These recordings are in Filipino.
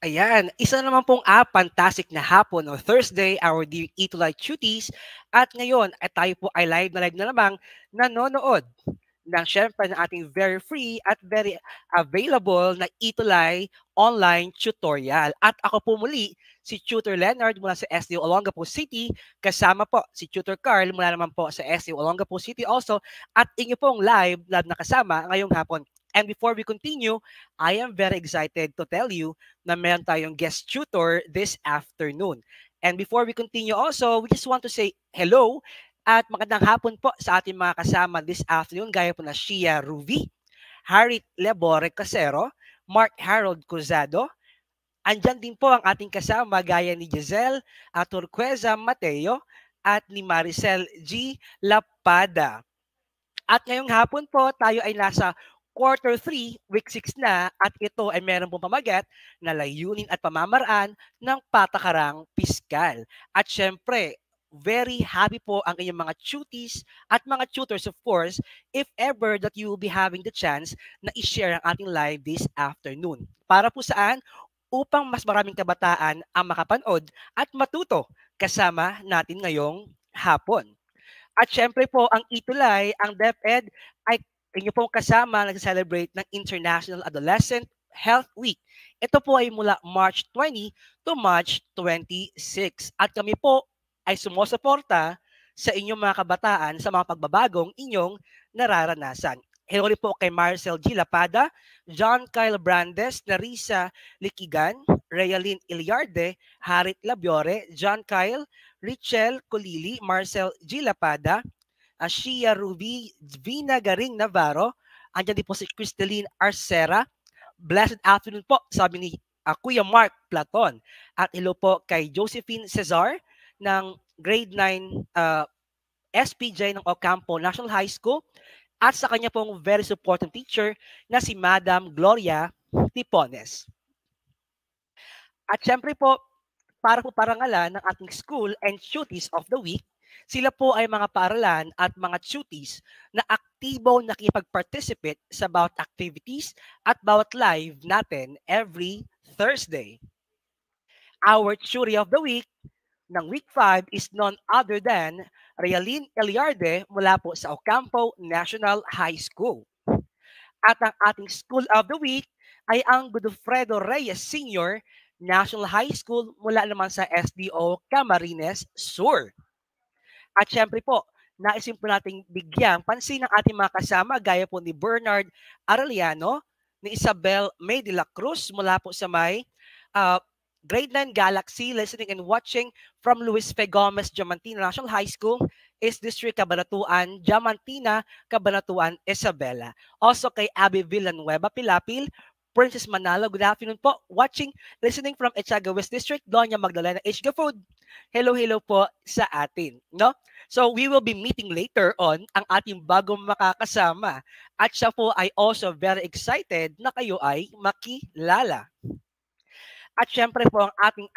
Ayan, isa naman pong fantastic na hapon o Thursday, our dear Eat to Light Cuties. At ngayon ay tayo po ay live na namang nanonood ng syempre ng ating very free at very available na Itulay online tutorial. At ako po muli, si Tutor Leonard mula sa SDO Olongapo City, kasama po si Tutor Carl mula naman po sa SDO Olongapo City also, at inyo pong live na kasama ngayong hapon. And before we continue, I am very excited to tell you na meron tayong guest tutor this afternoon. And before we continue also, we just want to say hello at magandang hapon po sa ating mga kasama this afternoon, gaya po na Shia Ruvi, Harit Lebore Casero, Mark Harold Cruzado. Andyan din po ang ating kasama gaya ni Giselle Turqueza Mateo at ni Maricel G. Lapada. At ngayong hapon po, tayo ay nasa quarter 3, week 6 na, at ito ay meron pong pamagat na layunin at pamamaraan ng patakarang piskal. At syempre, very happy po ang inyong mga tuties at mga tutors of course if ever that you will be having the chance na i-share ang ating live this afternoon. Para po saan? Upang mas maraming kabataan ang makapanood at matuto kasama natin ngayong hapon. At syempre po, ang Itulay, ang DepEd, ay inyo pong kasama nag-celebrate ng International Adolescent Health Week. Ito po ay mula March 20 to March 26. At kami po ay sumusuporta sa inyong mga kabataan sa mga pagbabagong inyong nararanasan. Hello rin po kay Marcel G. Lapada, John Kyle Brandes, Narisa Likigan, Realin Iliarde, Harit Labiore, John Kyle, Richel Colili, Marcel G. Lapada, Shia Ruby, Vina Garing Navarro, andyan din po si Cristeline Arcera. Blessed afternoon po, sabi ni Kuya Mark Platon. At hello po kay Josephine Cesar ng grade 9 SPJ ng Ocampo National High School at sa kanya pong very supportive teacher na si Madam Gloria Tipones. At syempre po, para po parangalan ng ating school and tuties of the week, sila po ay mga paaralan at mga tuties na aktibo nakipag-participate sa bawat activities at bawat live natin every Thursday. Our tutor of the week ng week 5 is none other than Realin Eliarde mula po sa Ocampo National High School. At ang ating school of the week ay ang Godofredo Reyes Sr. National High School mula naman sa SDO Camarines Sur. At syempre po, naisin po nating bigyang pansin ng ating mga kasama gaya po ni Bernard Arellano, ni Isabel May de la Cruz mula po sa may Grade 9 Galaxy, listening and watching from Luis F. Gomez Diamantina National High School, is District Cabanatuan, Diamantina, Cabanatuan, Isabela. Also kay Abby Villanueva Pilapil, Princess Manalo, good afternoon po. Watching, listening from Echaga West District, Doña Magdalena H. Food. Hello po sa atin. No? So we will be meeting later on ang ating bagong makakasama. At siya po ay also very excited na kayo ay makilala. At syempre po ang ating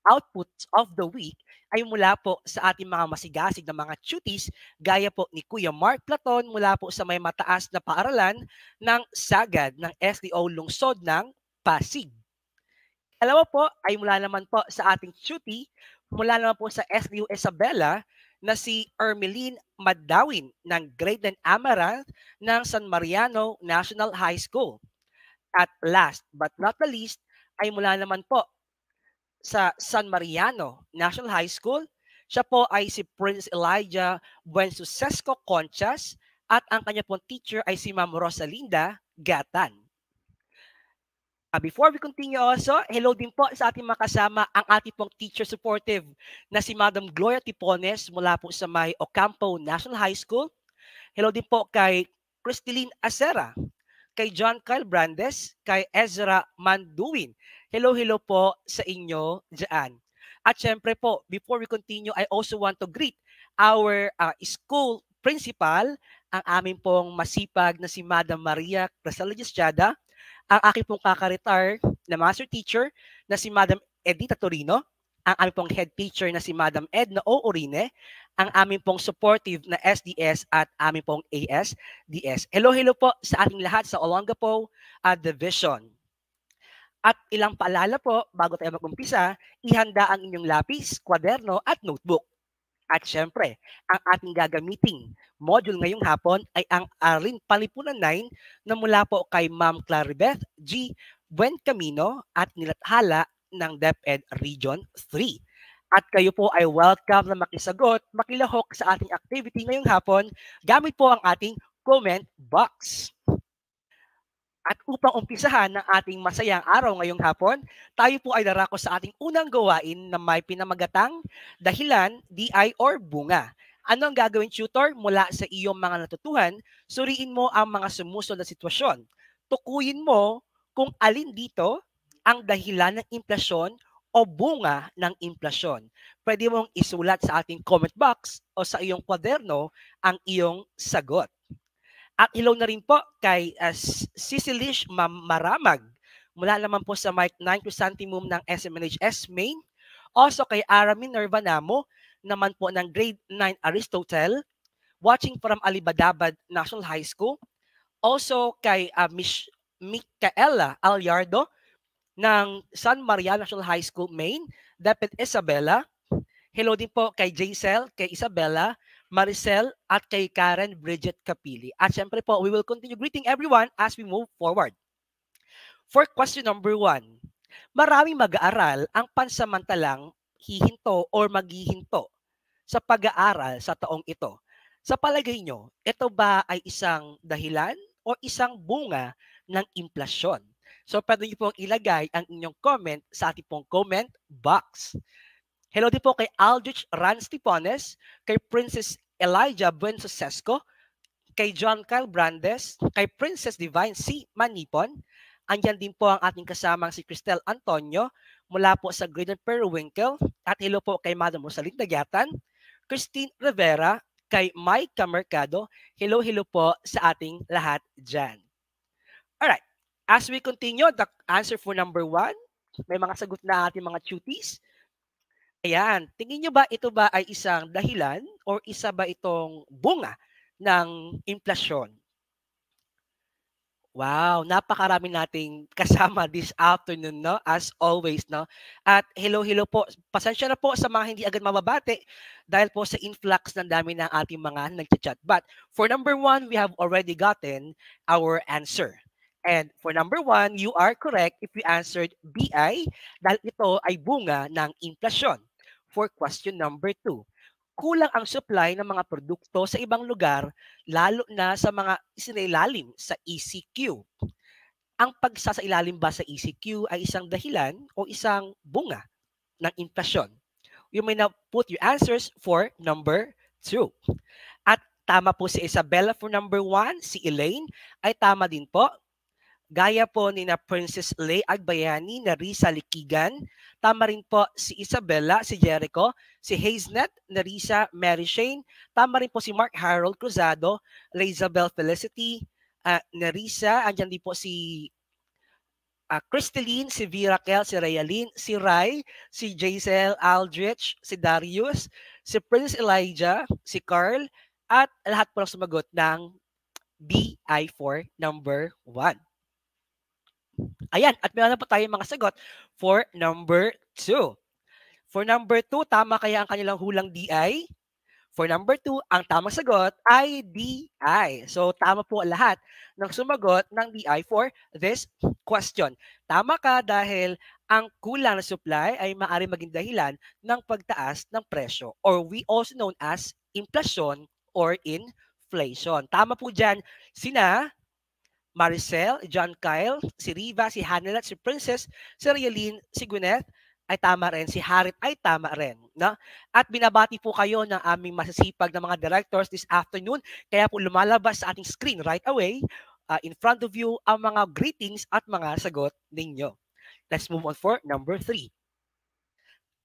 outputs of the week ay mula po sa ating mga masigasig na mga tuties gaya po ni Kuya Mark Platon mula po sa may mataas na paaralan ng Sagad ng SDO Lungsod ng Pasig. Dalawa po ay mula naman po sa ating tutie mula naman po sa SDO Isabela na si Ermeline Madawin ng Grade 9 Amaranth ng San Mariano National High School. At last but not the least, ay mula naman po sa San Mariano National High School. Siya po ay si Prince Elijah Buensucesco Conchas at ang kanya pong teacher ay si Ma'am Rosalinda Gatan. Before we continue also, hello din po sa ating makasama ang ating pong teacher supportive na si Madam Gloria Tipones mula po sa may Ocampo National High School. Hello din po kay Cristeline Acera, kay John Kyle Brandes, kay Ezra Manduin. Hello po sa inyo dyan. At syempre po, before we continue, I also want to greet our school principal, ang aming pong masipag na si Madam Maria Crasella Gistiada, ang aking pong kaka-retire na master teacher na si Madam Edita Torino, ang aming pong head teacher na si Madam Edna O. Orine, ang aming pong supportive na SDS at aming pong ASDS. Hello po sa ating lahat sa Olongapo Division. At ilang paalala po bago tayo mag-umpisa, ihanda ang inyong lapis, kwaderno at notebook. At syempre, ang ating gagamiting module ngayong hapon ay ang Aralin Palipunan 9 na mula po kay Ma'am Claribeth G. Buencamino at nilathala ng DepEd Region 3. At kayo po ay welcome na makisagot, makilahok sa ating activity ngayong hapon gamit po ang ating comment box. At upang umpisahan ng ating masayang araw ngayong hapon, tayo po ay darako sa ating unang gawain na may pinamagatang dahilan, DI or bunga. Ano ang gagawin, tutor? Mula sa iyong mga natutuhan, suriin mo ang mga sumusunod na sitwasyon. Tukuyin mo kung alin dito ang dahilan ng implasyon o bunga ng implasyon. Pwede mong isulat sa ating comment box o sa iyong kwaderno ang iyong sagot. At hello na rin po kay Cecilish Maramag mula naman po sa Mike 9 Chrysanthemum ng SMNHS Main. Also kay Ara Minerva Namo naman po ng Grade 9 Aristotle watching from Alibadabad National High School. Also kay Micaela Alyardo ng San Maria National High School Main. Dapat Isabella. Hello din po kay Jaisel, kay Isabella, Maricel, at kay Karen Bridget Capili. At syempre po, we will continue greeting everyone as we move forward. For question number 1, maraming mag-aaral ang pansamantalang hihinto or maghihinto sa pag-aaral sa taong ito. Sa palagay nyo, ito ba ay isang dahilan o isang bunga ng implasyon? So pwede nyo pong ilagay ang inyong comment sa ating pong comment box. Hello din po kay Aldrich Ran Stipones, kay Princess Elijah Buensosesco, kay John Kyle Brandes, kay Princess Divine C. Manipon. Andyan din po ang ating kasamang si Cristel Antonio mula po sa Green Periwinkle. At hello po kay Madam Rosalinda Dagyatan, Christine Rivera, kay Mike Mercado. Hello po sa ating lahat dyan. Alright, as we continue, the answer for number 1, may mga sagot na ating mga cuties. Ayan, tingin nyo ba ito ba ay isang dahilan or isa ba itong bunga ng implasyon? Wow, napakarami nating kasama this afternoon, no? As always, no? At hello po. Pasensya na po sa mga hindi agad mababate dahil po sa influx ng dami ng ating mga nagchat-chat. But for number 1, we have already gotten our answer. And for number 1, you are correct if you answered BI dahil ito ay bunga ng inflasyon. For question number 2, kulang ang supply ng mga produkto sa ibang lugar, lalo na sa mga isinailalim sa ECQ. Ang pagsasailalim ba sa ECQ ay isang dahilan o isang bunga ng inflasyon? You may now put your answers for number 2. At tama po si Isabella for number 1, si Elaine ay tama din po. Gaya po ni na Princess Lay Agbayani na Risa Likigan. Tama rin po si Isabella, si Jericho, si Hazenet, Narisa, Mary Shane. Tama rin po si Mark Harold Cruzado, Isabel Felicity, Narisa. Andyan din po si Crystalline, si Virakel, si Rayalyn, si Rai, si Jaisel Aldrich, si Darius, si Prince Elijah, si Carl, at lahat po sumagot ng BI4 number 1. Ayan, at meron na po tayong mga sagot for number 2. For number 2, tama kaya ang kanilang hulang DI? For number 2, ang tamang sagot ay DI. So, tama po lahat ng sumagot ng DI for this question. Tama ka dahil ang kulang na supply ay maaari maging dahilan ng pagtaas ng presyo or we also known as inflation or inflation. Tama po dyan sina Maricel, John Kyle, si Riva, si Hanelat, si Princess, si Rialyn, si Gwyneth ay tama rin, si Harit ay tama rin. No? At binabati po kayo ng aming masasipag na mga directors this afternoon, kaya po lumalabas sa ating screen right away in front of you ang mga greetings at mga sagot ninyo. Let's move on for number 3.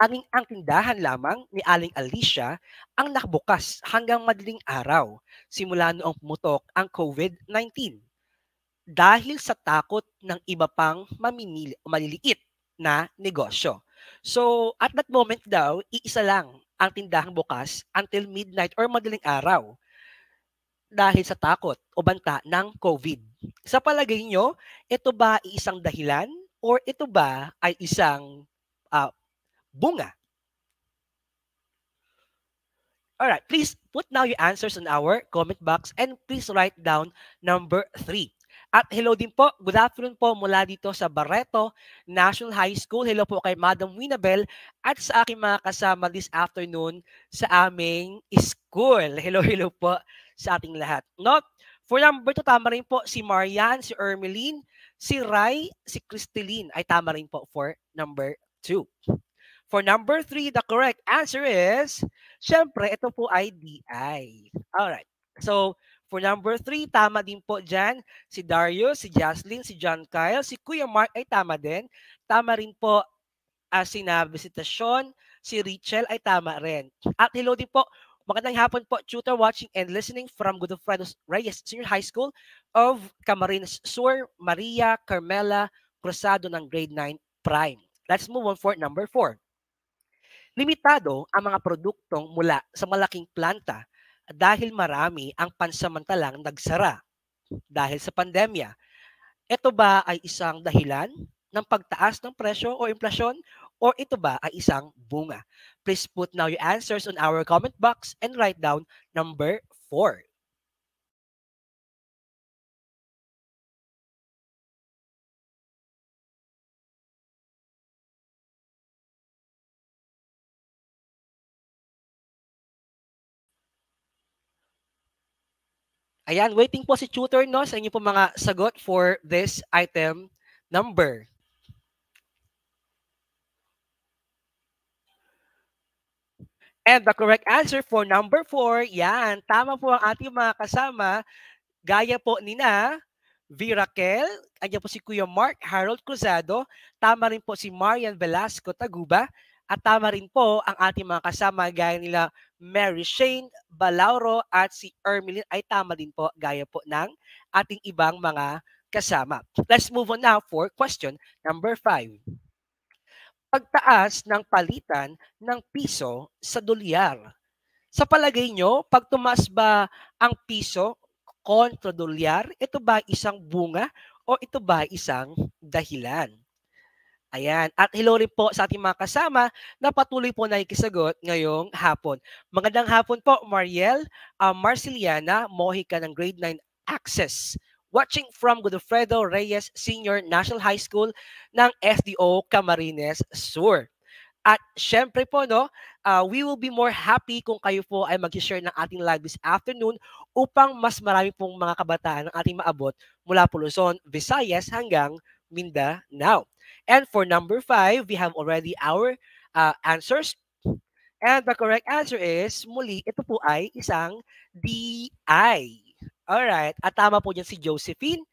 Ang tindahan lamang ni Aling Alicia ang nakabukas hanggang madaling araw simula noong pumutok ang COVID-19. Dahil sa takot ng iba pang maliliit na negosyo. So, at that moment daw, iisa lang ang tindahang bukas until midnight or madaling araw dahil sa takot o banta ng COVID. Sa palagay nyo, ito ba isang dahilan or ito ba ay isang bunga? Alright, please put now your answers in our comment box and please write down number 3. At hello din po, good afternoon po mula dito sa Barreto National High School. Hello po kay Madam Winabel at sa aking mga kasama this afternoon sa aming school. Hello, hello po sa ating lahat. No? For number 2, tama rin po si Marian, si Ermeline, si Rai, si Cristeline ay tama rin po for number 2. For number 3, the correct answer is, syempre, ito po ay DI. Alright. So, for number 3, tama din po dyan. Si Darius, si Jocelyn, si John Kyle, si Kuya Mark ay tama din. Tama rin po si Visitasyon, si Richel ay tama rin. At hello din po, magandang hapon po, tutor watching and listening from Godofredo Reyes Senior High School of Camarines Sur, Maria Carmela Cruzado ng grade 9 Prime. Let's move on for number 4. Limitado ang mga produktong mula sa malaking planta dahil marami ang pansamantalang nagsara dahil sa pandemya. Ito ba ay isang dahilan ng pagtaas ng presyo o inflasyon o ito ba ay isang bunga? Please put now your answers on our comment box and write down number 4. Ayan, waiting po si tutor no sa inyo po mga sagot for this item number. And the correct answer for number 4, yan, tama po ang ating mga kasama. Gaya po ni na Virakel, andyan po si Kuya Mark Harold Cruzado, tama rin po si Marian Velasco Taguba, at tama rin po ang ating mga kasama gaya nila Mary Shane Balauro at si Ermeline ay tama din po gaya po ng ating ibang mga kasama. Let's move on now for question number 5. Pagtaas ng palitan ng piso sa dolyar. Sa palagay nyo, pag tumaas ba ang piso kontra dolyar, ito ba isang bunga o ito ba isang dahilan? Ayan. At hello rin po sa ating mga kasama na patuloy po nakikisagot ngayong hapon. Magandang hapon po, Mariel, Marceliana, Mojica ng grade 9 Access. Watching from Godofredo Reyes Senior National High School ng FDO Camarines Sur. At syempre po, no, we will be more happy kung kayo po ay mag-share ng ating live this afternoon upang mas marami pong mga kabataan ang ating maabot mula po Luzon, Visayas hanggang Mindanao. And for number 5, we have already our answers. And the correct answer is, muli, ito po ay isang DI. Alright, at tama po dyan si Josephine.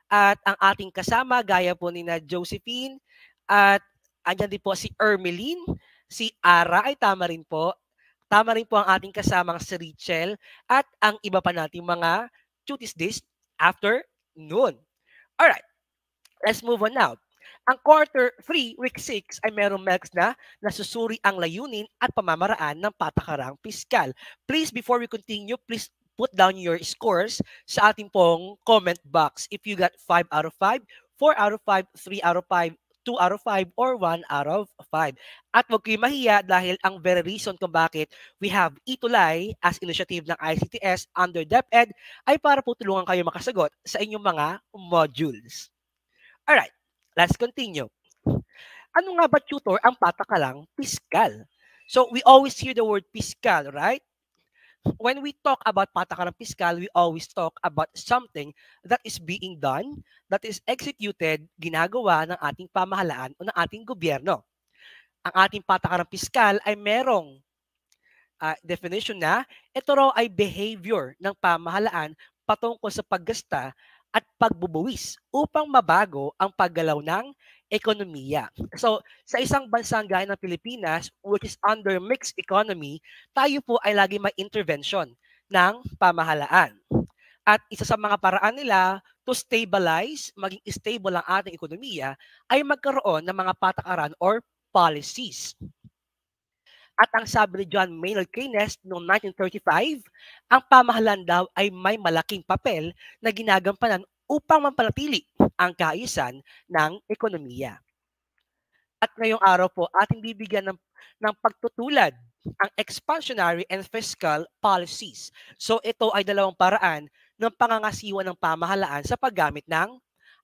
At ang ating kasama, gaya po ni na Josephine. At andyan din po si Ermeline. Si Ara ay tama rin po. Tama rin po ang ating kasamang si Richel. At ang iba pa nating mga cuties this afternoon. Alright, let's move on now. Ang quarter 3, week 6 ay merong MELCS na nasusuri ang layunin at pamamaraan ng patakarang piskal. Please, before we continue, please put down your scores sa ating pong comment box. If you got 5 out of 5, 4 out of 5, 3 out of 5, 2 out of 5, or 1 out of 5. At huwag kayo mahiya dahil ang very reason kung bakit we have Itulay as initiative ng ICTS under DepEd ay para po tulungan kayo makasagot sa inyong mga modules. Alright, let's continue. Ano nga ba, tutor, ang patakalang piskal? So, we always hear the word piskal, right? When we talk about patakaran piskal, we always talk about something that is being done, that is executed, ginagawa ng ating pamahalaan o ng ating gobyerno. Ang ating patakaran piskal ay merong definition na ito raw ay behavior ng pamahalaan patungkol sa paggasta at pagbubuwis upang mabago ang paggalaw ng ekonomiya. So, sa isang bansang gaya ng Pilipinas, which is under mixed economy, tayo po ay lagi may intervention ng pamahalaan. At isa sa mga paraan nila to stabilize, maging stable ang ating ekonomiya, ay magkaroon ng mga patakaran or policies. At ang sabi ni John Maynard Keynes noong 1935, ang pamahalaan daw ay may malaking papel na ginagampanan upang mapanatili ang kaayusan ng ekonomiya. At ngayong araw po, ating bibigyan ng pagtutulad ang expansionary and fiscal policies. So ito ay dalawang paraan ng pangangasiwa ng pamahalaan sa paggamit ng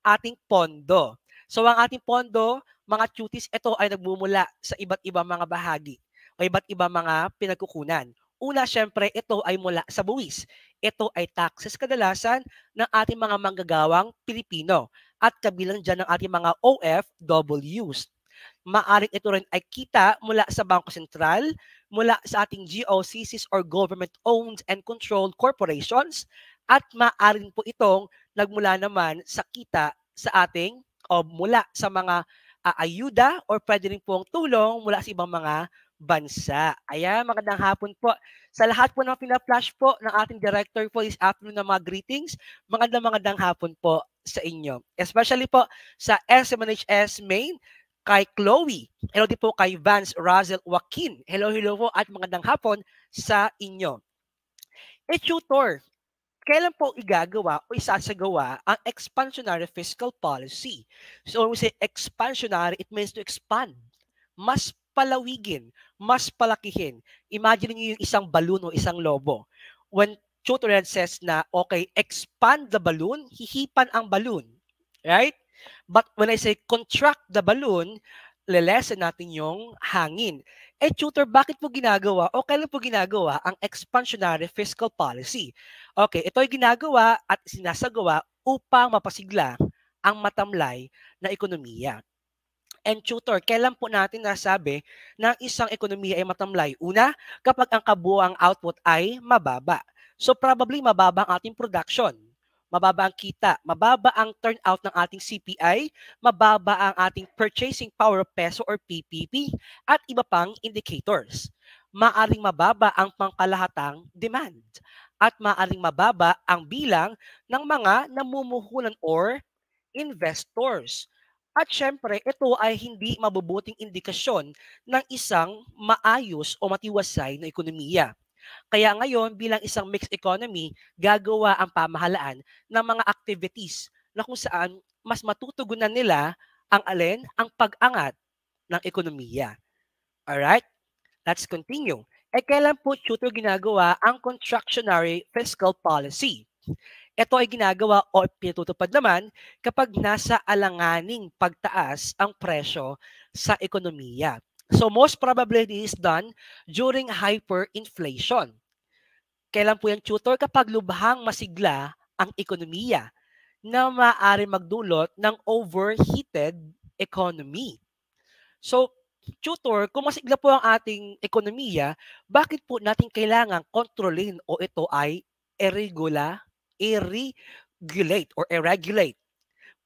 ating pondo. So ang ating pondo, mga tuties, ito ay nagmumula sa iba't ibang mga bahagi o iba't ibang mga pinagkukunan. Una, syempre, ito ay mula sa buwis. Ito ay taxes kadalasan ng ating mga manggagawang Pilipino at kabilang dyan ng ating mga OFWs. Maaring ito rin ay kita mula sa Bangko Sentral, mula sa ating GOCCs or government-owned and controlled corporations, at maaring po itong nagmula naman sa kita sa ating o mula sa mga ayuda or pwede rin pong tulong mula sa ibang mga bansa. Ayan, magandang hapon po. Sa lahat po ng pina-flash po ng ating director po this afternoon ng mga greetings, magandang hapon po sa inyo. Especially po sa SMNHS Main, kay Chloe. Hello din po kay Vance Razel Joaquin. Hello po at magandang hapon sa inyo. Tutor, kailan po igagawa o isasagawa ang expansionary fiscal policy? So when we say expansionary, it means to expand. Mas palawigin, mas palakihin. Imagine niyo yung isang balloon o isang lobo. When tutor says na, okay, expand the balloon, hihipan ang balloon. Right? But when I say contract the balloon, lelesen natin yung hangin. Tutor, bakit po ginagawa o kailan po ginagawa ang expansionary fiscal policy? Okay, ito ay ginagawa at sinasagawa upang mapasigla ang matamlay na ekonomiya. And tutor, kailan po natin nasabi na isang ekonomiya ay matamlay? Una, kapag ang kabuuang output ay mababa. So probably mababa ang ating production, mababa ang kita, mababa ang turnout ng ating CPI, mababa ang ating purchasing power of peso or PPP, at iba pang indicators. Maaring mababa ang pangkalahatang demand at maaring mababa ang bilang ng mga namumuhunan or investors. At syempre, ito ay hindi mabubuting indikasyon ng isang maayos o matiwasay na ekonomiya. Kaya ngayon, bilang isang mixed economy, gagawa ang pamahalaan ng mga activities na kung saan mas matutugunan nila ang alin? Ang pag-angat ng ekonomiya. Alright? Let's continue. Kailan po tutor ginagawa ang contractionary fiscal policy? Ito ay ginagawa o pinatutupad naman kapag nasa alanganing pagtaas ang presyo sa ekonomiya. So most probably it is done during hyperinflation. Kailan po yan, tutor? Kapag lubhang masigla ang ekonomiya na maaari magdulot ng overheated economy. So, tutor, kung masigla po ang ating ekonomiya, bakit po natin kailangan kontrolin o ito ay i-regulate or i-regulate?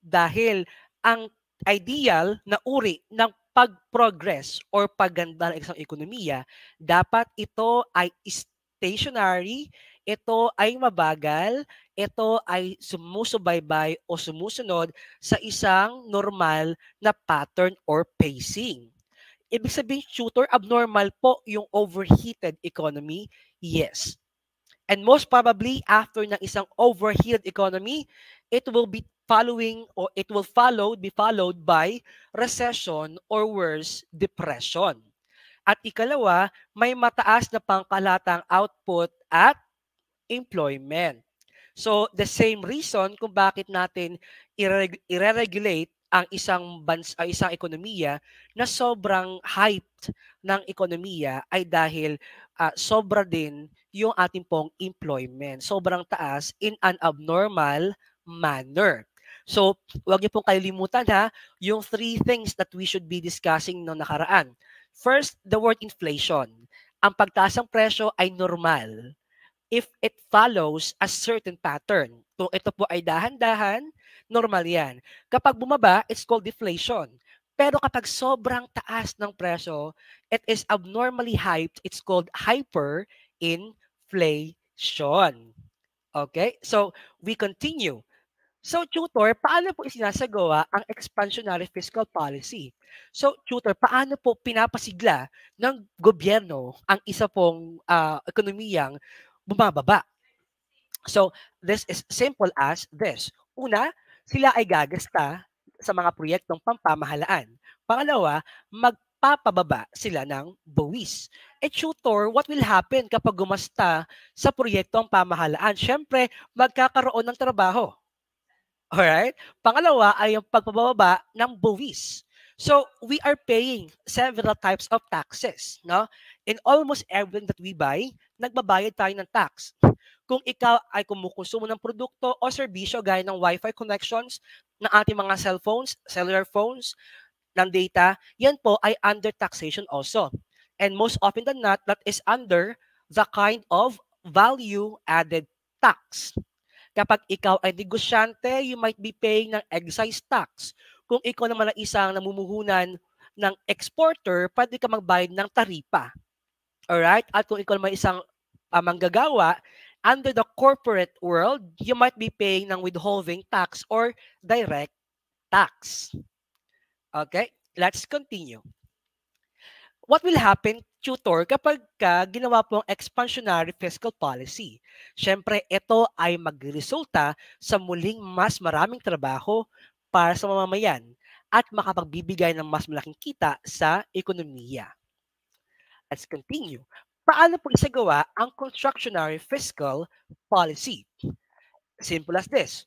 Dahil ang ideal na uri ng pag-progress or pagganda ng isang ekonomiya, dapat ito ay stationary, ito ay mabagal, ito ay sumusubaybay o sumusunod sa isang normal na pattern or pacing. Ibig sabihin, tutor, abnormal po yung overheated economy? Yes. And most probably, after ng isang overheated economy, it will be be followed by recession or worse, depression. At ikalawa, may mataas na pangkalatang output at employment. So, the same reason kung bakit natin i-regulate ang isang ekonomiya na sobrang hyped ng ekonomiya ay dahil sobra din yung ating pong employment. Sobrang taas in an abnormal manner. So, huwag niyo pong kalilimutan yung 3 things that we should be discussing noong nakaraan. First, the word inflation. Ang pagtaas ng presyo ay normal if it follows a certain pattern. Kung ito po ay dahan-dahan, normal yan. Kapag bumaba, it's called deflation. Pero kapag sobrang taas ng presyo, it is abnormally hyped, it's called hyperinflation. Okay? So, we continue. So, tutor, paano po isinasagawa ang expansionary fiscal policy? So, tutor, paano po pinapasigla ng gobyerno ang isa pong ekonomiyang bumababa? So, this is simple as this. Una, Sila ay gagasta sa mga proyektong pampamahalaan. Pangalawa, magpapababa sila ng buwis. Tutor, what will happen kapag gumasta sa proyektong pamahalaan? Siyempre, magkakaroon ng trabaho. Alright? Pangalawa ay yung pagpababa ng buwis. So, we are paying several types of taxes, no? In almost everything that we buy, nagbabayad tayo ng tax. Kung ikaw ay kumukonsumo ng produkto o serbisyo gaya ng Wi-Fi connections ng ating mga cellphones, cellular phones, ng data, yan po ay under taxation also. And most often than not, that is under the kind of value-added tax. Kapag ikaw ay negosyante, you might be paying ng excise tax. Kung ikaw naman ang isang namumuhunan ng exporter, pwede ka magbayad ng taripa. Alright? At kung ikaw naman isang manggagawa, under the corporate world, you might be paying ng withholding tax or direct tax. Okay? Let's continue. What will happen, tutor, kapag ginawa po ang expansionary fiscal policy? Siyempre, ito ay magresulta sa muling mas maraming trabaho para sa mamamayan at makapagbibigay ng mas malaking kita sa ekonomiya. Let's continue. Paano po isagawa ang constructionary fiscal policy? Simple as this.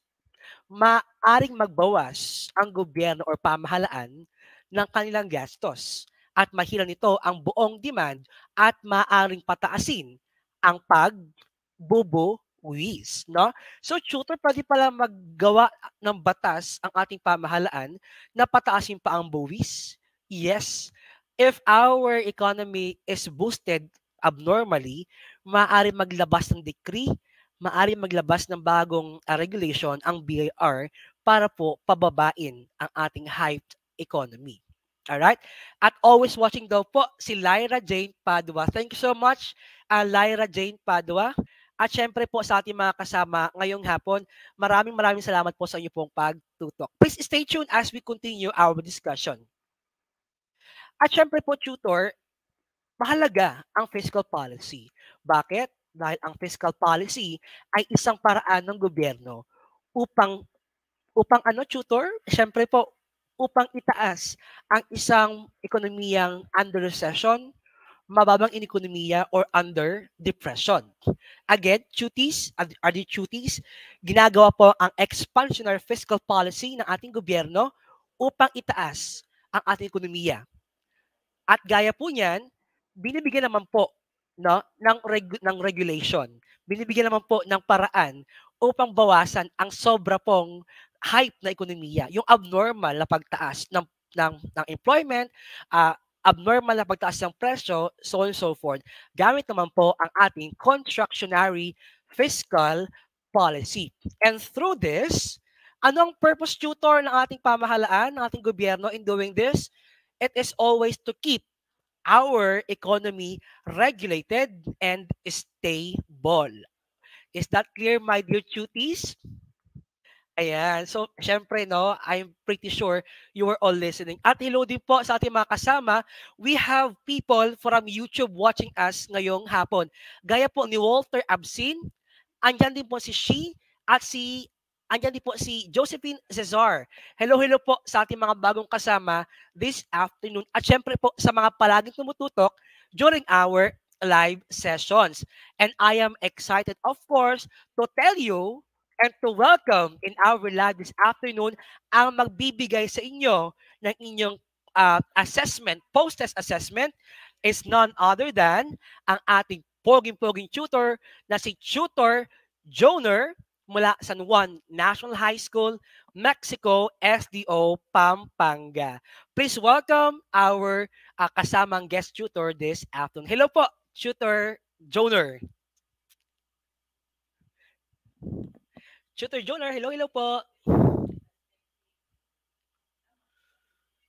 Maaring magbawas ang gobyerno or pamahalaan ng kanilang gastos at mahila nito ang buong demand at maaring pataasin ang pagbubuwis, no? So tutor, pwede pala maggawa ng batas ang ating pamahalaan na pataasin pa ang buwis? Yes. If our economy is boosted abnormally, maaari maglabas ng decree, maaari maglabas ng bagong regulation ang BIR para po pababain ang ating hyped economy. Alright? At always watching daw po si Lyra Jane Padua. Thank you so much, Lyra Jane Padua. At syempre po sa ating mga kasama ngayong hapon, maraming salamat po sa inyo pong pagtutok. Please stay tuned as we continue our discussion. At syempre po, tutor, mahalaga ang fiscal policy. Bakit? Dahil ang fiscal policy ay isang paraan ng gobyerno upang ano, tutor? Siyempre po, upang itaas ang isang ekonomiyang under recession, mababang ekonomiya, or under depression. Again, tuties, are the tuties, ginagawa po ang expansionary fiscal policy ng ating gobyerno upang itaas ang ating ekonomiya. At gaya po niyan, binibigyan naman po, no, ng regulation. Binibigyan naman po ng paraan upang bawasan ang sobra pong hype na ekonomiya, yung abnormal na pagtaas ng employment, abnormal na pagtaas ng presyo, so on and so forth. Gamit naman po ang ating constructionary fiscal policy. And through this, anong purpose, tutor, ng ating pamahalaan, ng ating gobyerno in doing this? It is always to keep our economy regulated and stable. Is that clear, my dear cuties? Ayan. So, syempre, no, I'm pretty sure you are all listening. At hello din po sa ating mga kasama. We have people from YouTube watching us ngayong hapon. Gaya po ni Walter Absin, andyan din po si She, at andyan din po si Josephine Cesar. Hello po sa ating mga bagong kasama this afternoon. At syempre po sa mga palaging tumututok during our live sessions. And I am excited, of course, to tell you and to welcome in our live this afternoon ang magbibigay sa inyo ng inyong assessment, post-test assessment is none other than ang ating poging-poging tutor na si Tutor Joner mula San Juan National High School, Mexico, SDO, Pampanga. Please welcome our kasamang guest tutor this afternoon. Hello po, Tutor Joner. Tutor Joner, hello po.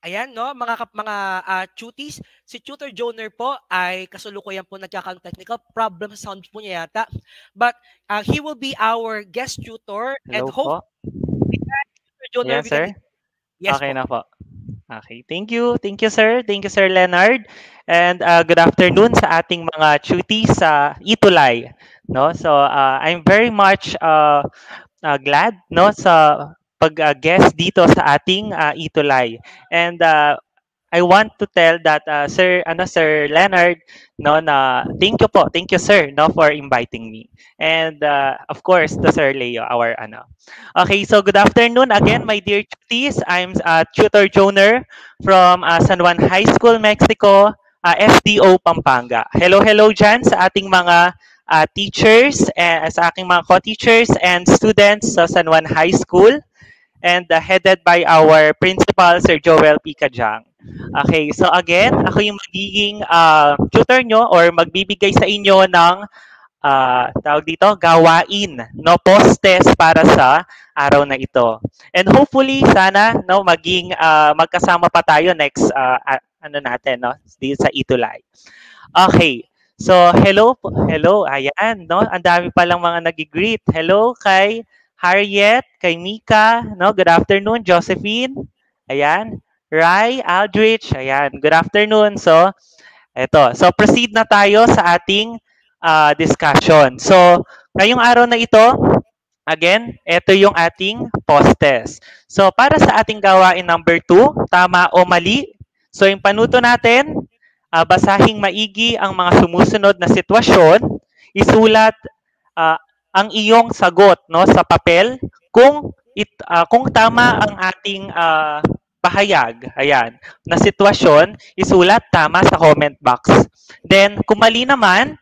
Ayan, no, mga tuties, si Tutor Joner po ay kasulukuyan po nagkakaroon technical problem sa sound po niya yata. But he will be our guest tutor. Hello and hope po. Tutor Joner, Yes, sir. Yes Okay po. na po. Okay. Thank you, sir. Thank you, Sir Leonard. And good afternoon sa ating mga tuties sa Itulay. No? So, I'm very much glad, no, sa pag-guest dito sa ating Itulay. And I want to tell that Sir Leonard, no, na thank you sir, no, for inviting me. And of course to Sir Leo, our ano. Okay, so good afternoon again, my dear tutees. I'm Tutor Joner from San Juan High School, Mexico, FDO Pampanga. Hello, hello dyan sa ating mga teachers, sa aking mga co-teachers and students sa San Juan High School, and headed by our principal, Sir Joel P. Kajang. Okay, so again, ako yung magiging tutor nyo or magbibigay sa inyo ng tawag dito, gawain, no, post-test para sa araw na ito. And hopefully, sana, no, magkasama pa tayo next, ano natin, no, dito sa Itulay. Okay. So, hello, ayan, no? Ang dami palang mga nag-greet. Hello kay Harriet, kay Mika, no? Good afternoon, Josephine. Ayan. Rai, Aldrich, ayan. Good afternoon. So, eto. So, proceed na tayo sa ating discussion. So, ngayong araw na ito, again, ito yung ating post-test. So, para sa ating gawain number 2, tama o mali. So, yung panuto natin, basahing maigi ang mga sumusunod na sitwasyon, isulat ang iyong sagot, no, sa papel kung tama ang ating pahayag, ayan, na sitwasyon, isulat tama sa comment box. Then kung mali naman,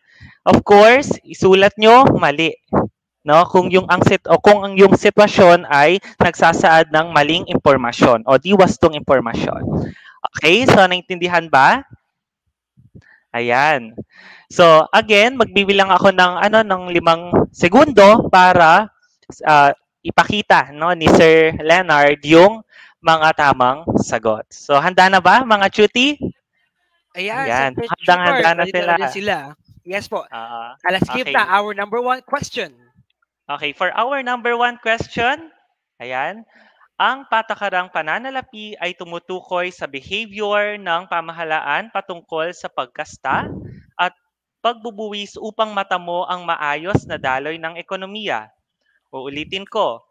of course, isulat nyo mali. No, kung ang yung sitwasyon ay nagsasaad ng maling impormasyon o di wastong impormasyon. Okay, so naintindihan ba? Ayan. So, again, magbibilang ako ng 5 segundo para ipakita, no, ni Sir Leonard yung mga tamang sagot. So, handa na ba mga cutie? Ayan, Ayan. Handa na sila. sila. Yes po. Let's give Okay. na our number 1 question. Okay, for our number 1 question, ayan, ang patakarang pananalapi ay tumutukoy sa behavior ng pamahalaan patungkol sa pagkasta at pagbubuwis upang matamo ang maayos na daloy ng ekonomiya. Uulitin ko,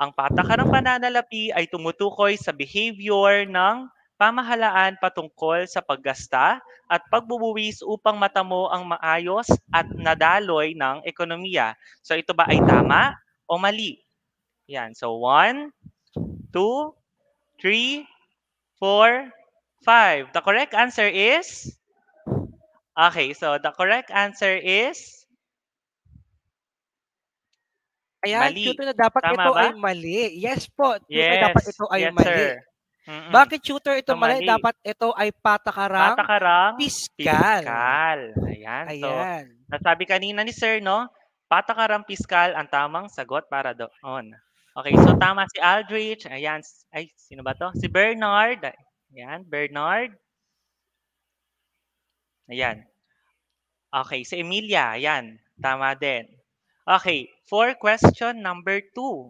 ang patakarang pananalapi ay tumutukoy sa behavior ng pamahalaan patungkol sa paggasta at pagbubuwis upang matamo ang maayos at nadaloy ng ekonomiya. So ito ba ay tama o mali? Yan. So 1, 2, 3, 4, 5. The correct answer is? Okay, so the correct answer is? Ayan, Mali. tutor na dapat Tama ito ba? ay mali. Yes po, tutor Yes. dapat ito ay Yes, mali. sir. Bakit tutor ito So, mali? mali. Dapat ito ay patakarang piskal. Ayan. So, Ayan. nasabi kanina ni sir, no? Patakarang piskal ang tamang sagot para doon. Okay, so tama si Aldrich. Ayan. Ay, sino ba to? Si Bernard. Ayan, Bernard. Ayan. Okay, si Emilia. Ayan, tama din. Okay, for question number 2.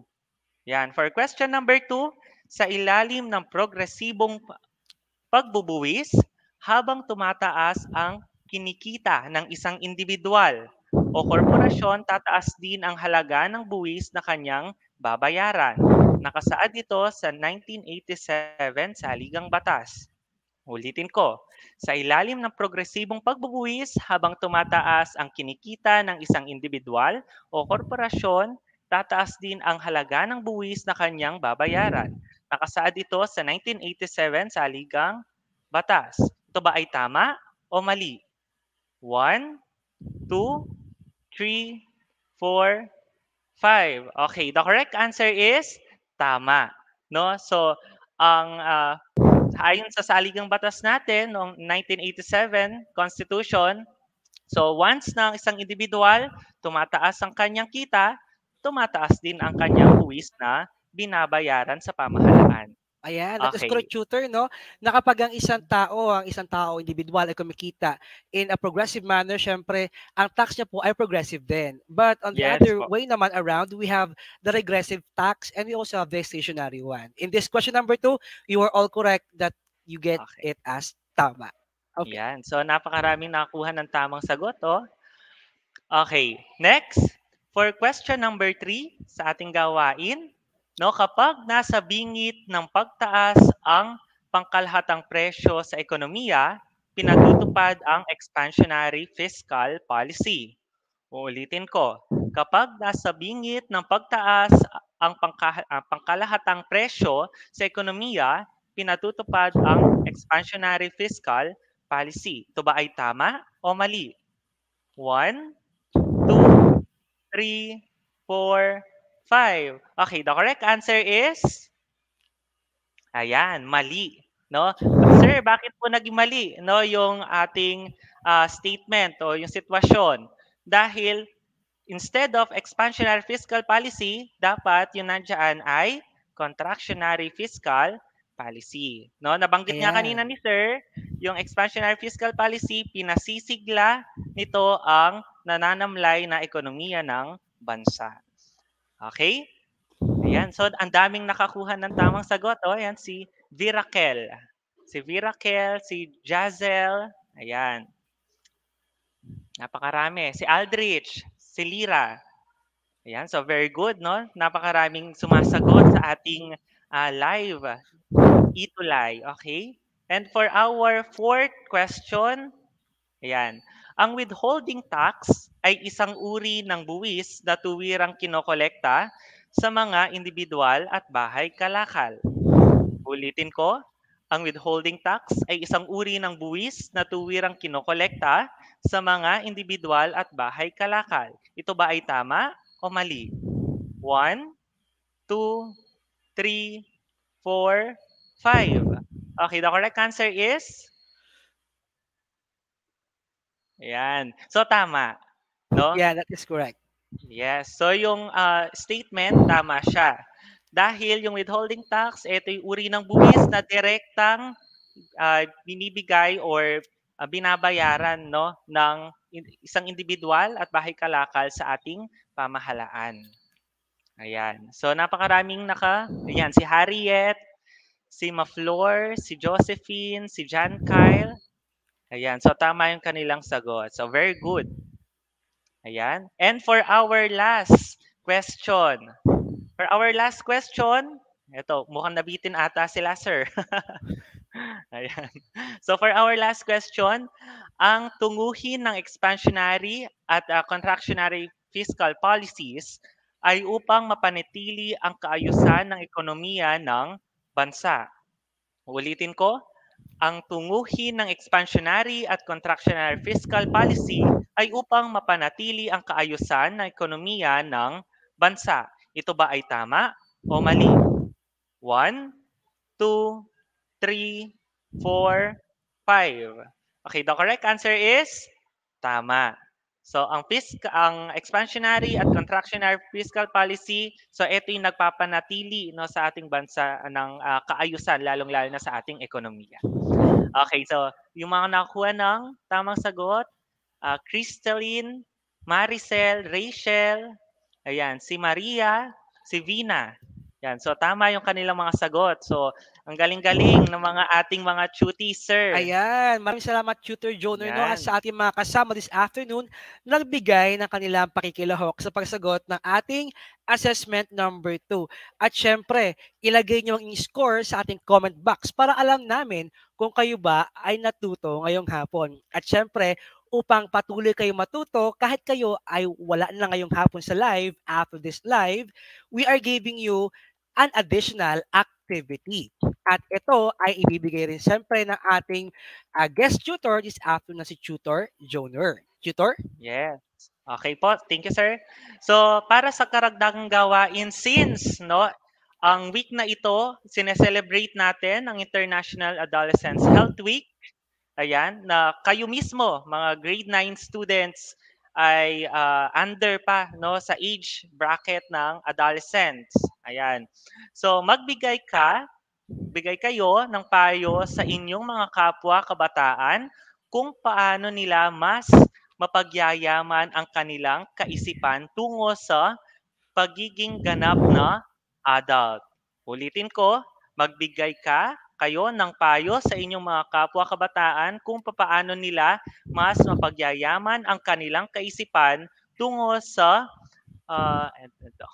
Yan, for question number 2, sa ilalim ng progresibong pagbubuwis, habang tumataas ang kinikita ng isang individual o korporasyon, tataas din ang halaga ng buwis na kanyang babayaran. Nakasaad ito sa 1987 Saligang Batas. Ulitin ko, sa ilalim ng progresibong pagbubuwis, habang tumataas ang kinikita ng isang individual o korporasyon, tataas din ang halaga ng buwis na kanyang babayaran. Nakasaad ito sa 1987 Saligang Batas. Ito ba ay tama o mali? 1, 2, 3, 4, 5. Okay, the correct answer is tama. No? So, ang ayon sa saligang batas natin noong 1987 Constitution, so once ng isang individual tumataas ang kanyang kita, tumataas din ang kanyang buwis na binabayaran sa pamahalaan. Ayan, that is correct, tutor, no? Na kapag ang isang tao, individual ay kumikita in a progressive manner, syempre, ang tax niya po ay progressive din. But on the other way naman around, we have the regressive tax and we also have the stationary one. In this question number 2, you are all correct that you get it as tama. Okay. Yan. So, napakaraming nakakuha ng tamang sagot, oh. Okay. Next, for question number 3 sa ating gawain, No, kapag nasa bingit ng pagtaas ang pangkalahatang presyo sa ekonomiya, pinatutupad ang expansionary fiscal policy. Uulitin ko, kapag nasa bingit ng pagtaas ang pangkalahatang presyo sa ekonomiya, pinatutupad ang expansionary fiscal policy. Ito ba ay tama o mali? 1, 2, 3, 4, 5. Okay, the correct answer is ayan, mali, no? Sir, bakit po naging mali, no, yung ating statement o yung sitwasyon? Dahil instead of expansionary fiscal policy, dapat yung nandiyan ay contractionary fiscal policy. No, nabanggit nga kanina Ayan. ni Sir, yung expansionary fiscal policy, pinasisigla nito ang nananamlay na ekonomiya ng bansa. Okay? Ayan, so ang daming nakakuha ng tamang sagot. Oh, ayan si Virakel. Si Virakel, si Jazel. Ayan, napakarami. Si Aldrich, si Lira. Ayan, so very good, no? Napakaraming sumasagot sa ating live Itulay, okay? And for our fourth question, ayan, ang withholding tax ay isang uri ng buwis na tuwirang kinokolekta sa mga individual at bahay kalakal. Ulitin ko, ang withholding tax ay isang uri ng buwis na tuwirang kinokolekta sa mga individual at bahay kalakal. Ito ba ay tama o mali? 1, 2, 3, 4, 5. Okay, the correct answer is ayan. So tama, no? Yeah, that is correct. Yes. So yung statement tama siya. Dahil yung withholding tax, ito yung uri ng buwis na direktang binibigay or binabayaran, no, ng isang individual at bahay kalakal sa ating pamahalaan. Ayan. So napakaraming ayan, si Harriet, si Maflor, si Josephine, si John Kyle. Ayan. So tama yung kanilang sagot. So very good. Ayan. And for our last question. For our last question, ito, mukhang nabitin ata sila, sir. Ayan. So for our last question, ang tunguhin ng expansionary at contractionary fiscal policies ay upang mapanatili ang kaayusan ng ekonomiya ng bansa. Ulitin ko, ang tunguhin ng expansionary at contractionary fiscal policy ay upang mapanatili ang kaayusan ng ekonomiya ng bansa. Ito ba ay tama o mali? 1, 2, 3, 4, 5. Okay, the correct answer is tama. So ang expansionary at contractionary fiscal policy, so ito yung nagpapanatili, no, sa ating bansa ng kaayusan, lalong-lalo na sa ating ekonomiya. Okay, so yung mga nakuha ng tamang sagot, Crystalline, Maricel, Rachel, ayan, si Maria, si Vina. Yan, so tama yung kanilang mga sagot. So ang galing-galing ng mga ating mga cuties, sir. Ayan, maraming salamat Tutor Joner, no, at Yan. sa ating mga kasama this afternoon nagbigay ng kanilang pakikilahok sa pagsagot ng ating assessment number 2. At syempre, ilagay niyo ang inyong score sa ating comment box para alam namin kung kayo ba ay natuto ngayong hapon. At syempre, upang patuloy kayo matuto kahit kayo ay wala na ngayong hapon sa live, after this live, we are giving you an additional activity. At ito ay ibibigay rin siyempre ng ating guest tutor this afternoon na si Tutor Joner. Tutor? Yes. Okay po. Thank you, sir. So, para sa karagdagang gawain, since, no, ang week na ito, sineselebrate natin ang International Adolescents Health Week. Ayan, na kayo mismo, mga grade 9 students, ay under pa, no, sa age bracket ng adolescents. Ayan. So, bigay kayo ng payo sa inyong mga kapwa kabataan kung paano nila mas mapagyayaman ang kanilang kaisipan tungo sa pagiging ganap na adult. Ulitin ko, kayo ng payo sa inyong mga kapwa kabataan kung paano nila mas mapagyayaman ang kanilang kaisipan tungo sa ito.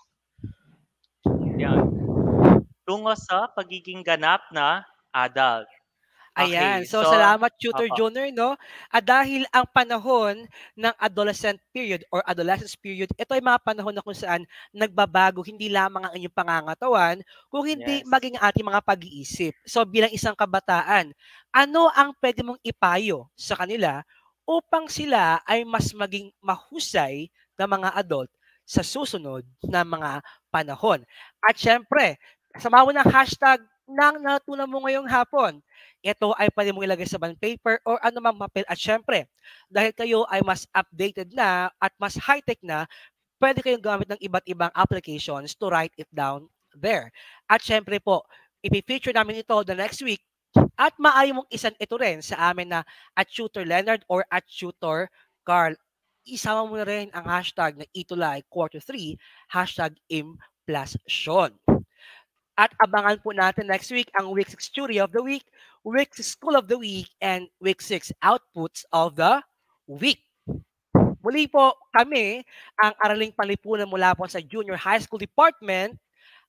Yan. tungo sa pagiging ganap na adult. Ayan. Okay, So, so salamat Tutor opo, Junior, no? At dahil ang panahon ng adolescent period or adolescence period, ito ay mga panahon na kung saan nagbabago hindi lamang ang inyong pangangatawan, kung hindi yes. maging ang ating mga pag-iisip. So, bilang isang kabataan, ano ang pwede mong ipayo sa kanila upang sila ay mas maging mahusay na mga adult sa susunod na mga panahon? At syempre, samahan mo ng hashtag ng natutunan mo ngayong hapon. Ito ay pwede mong ilagay sa bond paper or anumang papel. At syempre, dahil kayo ay mas updated na at mas high-tech na, pwede kayong gamit ng iba't ibang applications to write it down there. At syempre po, ipifeature namin ito the next week at maaari mong isan ito rin sa amin na at Tutor Leonard or at Tutor Carl. Isama mo na rin ang hashtag na Itulay Quarter 3, hashtag implasyon. At abangan po natin next week ang Week 6 Theory of the Week, Week 6 School of the Week, and Week 6 Outputs of the Week. Muli po kami ang Araling Palipunan mula po sa Junior High School Department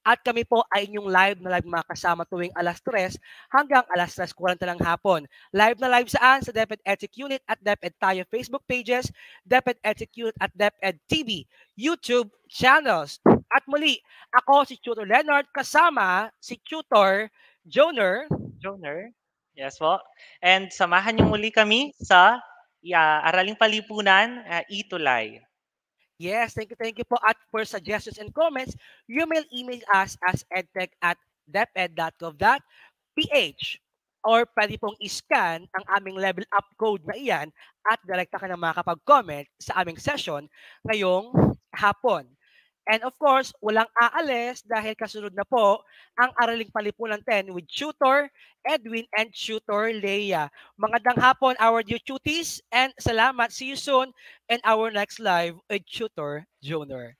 at kami po ay inyong live mga kasama tuwing alas 3 hanggang alas 3:40 ng hapon. Live na live saan? Sa DepEd EdTech Unit at DepEd Tayo Facebook pages, DepEd EdTech Unit at DepEd TV YouTube channels. At muli, ako si Tutor Leonard kasama si Tutor Joner. Joner, yes po. And samahan niyo muli kami sa Araling Palipunan, Itulay. Yes, thank you po. At for suggestions and comments, you may email us as edtech@deped.gov.ph or pwede pong iscan ang aming level up code na iyan at direkta ka na makakapag-comment sa aming session ngayong hapon. And of course, walang aalis dahil kasunod na po ang Araling Palipunan 10 with Tutor Edwin and Tutor Leia. Magandang hapon, our dear tuties, and salamat. See you soon in our next live with Tutor Joner.